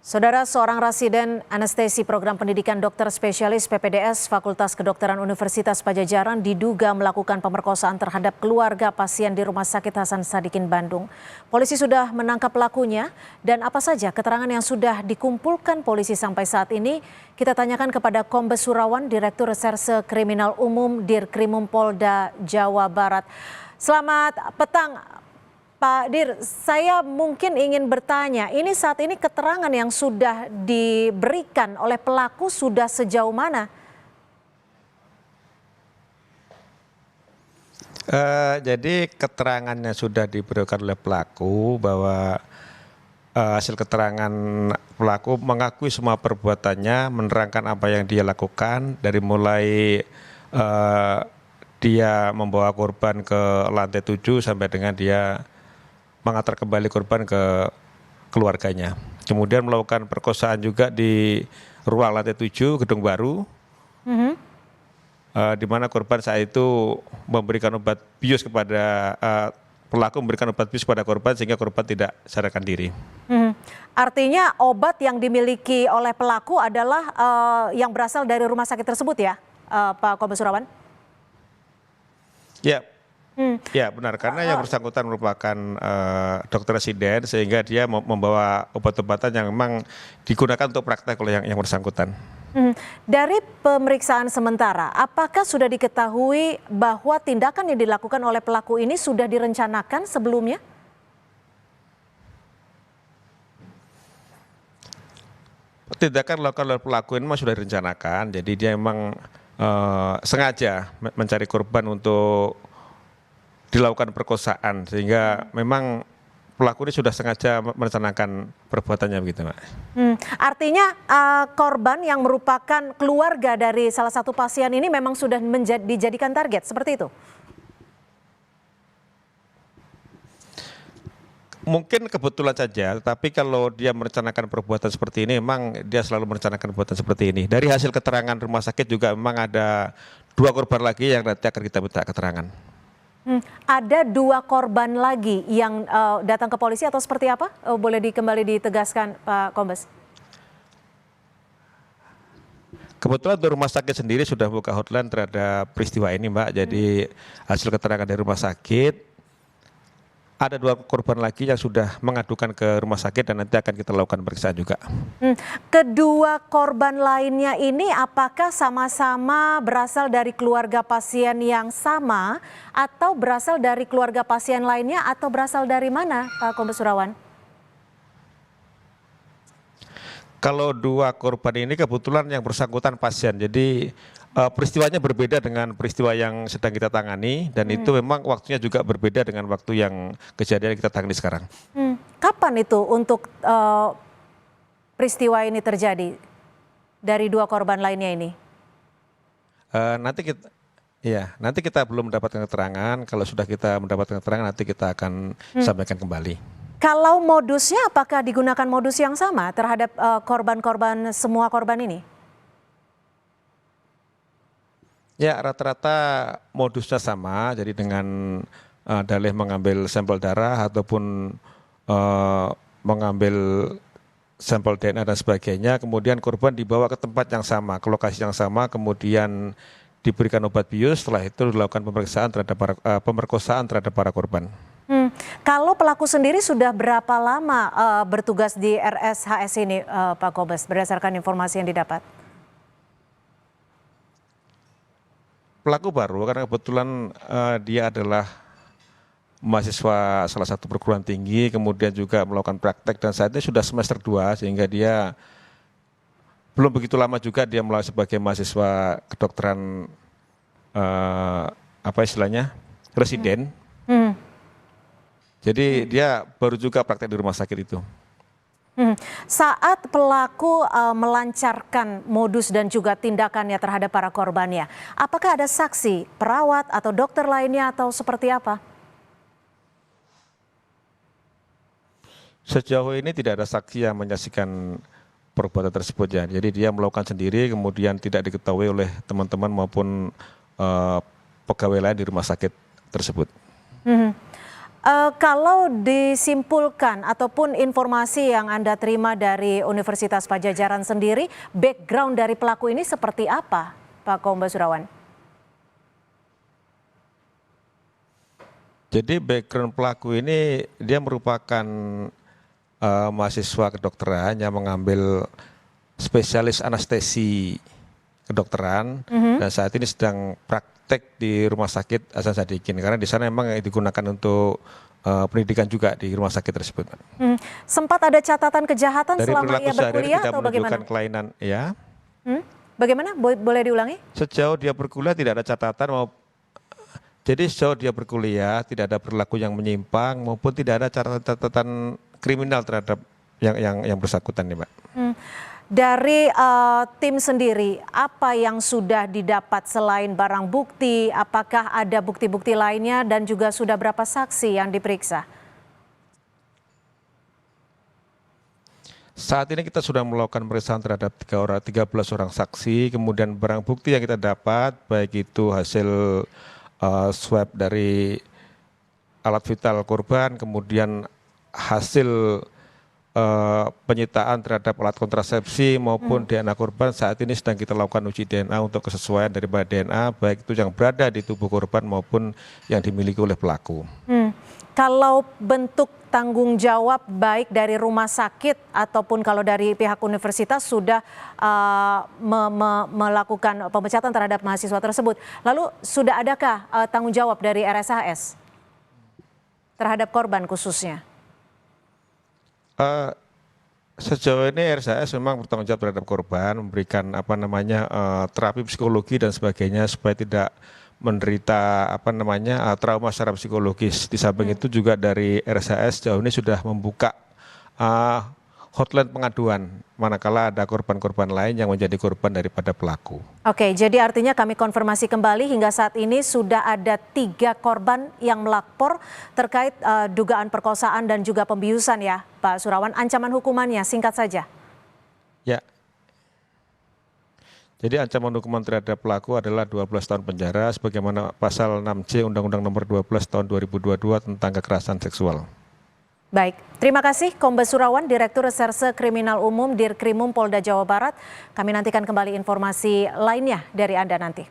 Saudara, seorang residen anestesi program pendidikan dokter spesialis PPDS Fakultas Kedokteran Universitas Padjadjaran diduga melakukan pemerkosaan terhadap keluarga pasien di Rumah Sakit Hasan Sadikin Bandung. Polisi sudah menangkap pelakunya dan apa saja keterangan yang sudah dikumpulkan polisi sampai saat ini kita tanyakan kepada Kombes Surawan, Direktur Reserse Kriminal Umum Dirkrimum Polda Jawa Barat. Selamat petang. Pak Dir, saya mungkin ingin bertanya, ini saat ini keterangan yang sudah diberikan oleh pelaku sudah sejauh mana? Jadi keterangannya sudah diberikan oleh pelaku bahwa hasil keterangan pelaku mengakui semua perbuatannya, menerangkan apa yang dia lakukan dari mulai dia membawa korban ke lantai 7 sampai dengan dia mengantar kembali korban ke keluarganya. Kemudian melakukan perkosaan juga di ruang lantai 7 gedung baru, di mana korban saat itu memberikan obat bius kepada pelaku memberikan obat bius kepada korban sehingga korban tidak sadarkan diri. Artinya obat yang dimiliki oleh pelaku adalah yang berasal dari rumah sakit tersebut ya, Pak Kombes Surawan? Ya. Ya benar, karena yang bersangkutan merupakan dokter residen sehingga dia membawa obat-obatan yang memang digunakan untuk praktek oleh yang bersangkutan. Dari pemeriksaan sementara, apakah sudah diketahui bahwa tindakan yang dilakukan oleh pelaku ini sudah direncanakan sebelumnya? Tindakan dilakukan oleh pelaku ini memang sudah direncanakan, jadi dia memang sengaja mencari korban untuk dilakukan perkosaan sehingga memang pelaku ini sudah sengaja merencanakan perbuatannya begitu, Mbak. Artinya korban yang merupakan keluarga dari salah satu pasien ini memang sudah dijadikan target seperti itu? Mungkin kebetulan saja, tapi kalau dia merencanakan perbuatan seperti ini, memang dia selalu merencanakan perbuatan seperti ini. Dari hasil keterangan rumah sakit juga memang ada 2 korban lagi yang nanti akan kita minta keterangan. Ada 2 korban lagi yang datang ke polisi atau seperti apa? Boleh kembali ditegaskan Pak Kombes? Kebetulan dari rumah sakit sendiri sudah buka hotline terhadap peristiwa ini, Mbak. Jadi hasil keterangan dari rumah sakit, ada 2 korban lagi yang sudah mengadukan ke rumah sakit dan nanti akan kita lakukan pemeriksaan juga. Kedua korban lainnya ini apakah sama-sama berasal dari keluarga pasien yang sama atau berasal dari keluarga pasien lainnya atau berasal dari mana, Pak Kombes Surawan? Kalau 2 korban ini kebetulan yang bersangkutan pasien, jadi peristiwanya berbeda dengan peristiwa yang sedang kita tangani dan itu memang waktunya juga berbeda dengan waktu yang kejadian kita tangani sekarang. Kapan itu untuk peristiwa ini terjadi dari 2 korban lainnya ini? Nanti kita belum mendapatkan keterangan. Kalau sudah kita mendapatkan keterangan nanti kita akan sampaikan kembali. Kalau modusnya apakah digunakan modus yang sama terhadap korban-korban semua korban ini? Ya rata-rata modusnya sama, jadi dengan dalih mengambil sampel darah ataupun mengambil sampel DNA dan sebagainya, kemudian korban dibawa ke tempat yang sama, ke lokasi yang sama, kemudian diberikan obat bius, setelah itu dilakukan pemerkosaan terhadap para korban. Kalau pelaku sendiri sudah berapa lama bertugas di RSHS ini, Pak Kombes, berdasarkan informasi yang didapat? Pelaku baru karena kebetulan dia adalah mahasiswa salah satu perguruan tinggi, kemudian juga melakukan praktek dan saat ini sudah semester 2 sehingga dia belum begitu lama juga dia mulai sebagai mahasiswa kedokteran residen. Jadi dia baru juga praktek di rumah sakit itu. Saat pelaku melancarkan modus dan juga tindakannya terhadap para korbannya, apakah ada saksi, perawat atau dokter lainnya atau seperti apa? Sejauh ini tidak ada saksi yang menyaksikan perbuatan tersebut ya. Jadi dia melakukan sendiri kemudian tidak diketahui oleh teman-teman maupun pegawai lain di rumah sakit tersebut. Kalau disimpulkan ataupun informasi yang Anda terima dari Universitas Padjadjaran sendiri, background dari pelaku ini seperti apa, Pak Kombes Surawan? Jadi background pelaku ini dia merupakan mahasiswa kedokteran yang mengambil spesialis anestesi kedokteran dan saat ini sedang praktek di Rumah Sakit Hasan Sadikin karena di sana memang digunakan untuk pendidikan juga di rumah sakit tersebut. Sempat ada catatan kejahatan Dari selama perilaku ia sehari-hari berkuliah tidak atau bagaimana? menunjukkan kelainan, ya. Bagaimana? Boleh diulangi? Sejauh dia berkuliah tidak ada catatan jadi sejauh dia berkuliah tidak ada perilaku yang menyimpang maupun tidak ada catatan kriminal terhadap yang bersangkutan nih, Mbak. Dari tim sendiri, apa yang sudah didapat selain barang bukti? Apakah ada bukti-bukti lainnya dan juga sudah berapa saksi yang diperiksa? Saat ini kita sudah melakukan pemeriksaan terhadap 13 orang saksi, kemudian barang bukti yang kita dapat baik itu hasil swab dari alat vital korban, kemudian hasil penyitaan terhadap alat kontrasepsi maupun DNA korban saat ini sedang kita lakukan uji DNA untuk kesesuaian daripada DNA baik itu yang berada di tubuh korban maupun yang dimiliki oleh pelaku. Kalau bentuk tanggung jawab baik dari rumah sakit ataupun kalau dari pihak universitas sudah melakukan pemecatan terhadap mahasiswa tersebut. Lalu sudah adakah tanggung jawab dari RSHS terhadap korban khususnya? Sejauh ini RSHS memang bertanggung jawab terhadap korban, memberikan terapi psikologi dan sebagainya supaya tidak menderita trauma secara psikologis. Di samping itu juga dari RSHS sejauh ini sudah membuka hotline pengaduan manakala ada korban-korban lain yang menjadi korban daripada pelaku. Oke, jadi artinya kami konfirmasi kembali hingga saat ini sudah ada 3 korban yang melapor terkait dugaan perkosaan dan juga pembiusan ya Pak Surawan. Ancaman hukumannya singkat saja. Ya. Jadi ancaman hukuman terhadap pelaku adalah 12 tahun penjara sebagaimana pasal 6C Undang-Undang Nomor 12 Tahun 2022 tentang kekerasan seksual. Baik, terima kasih Kombes Surawan, Direktur Reserse Kriminal Umum Dirkrimum Polda Jawa Barat. Kami nantikan kembali informasi lainnya dari Anda nanti.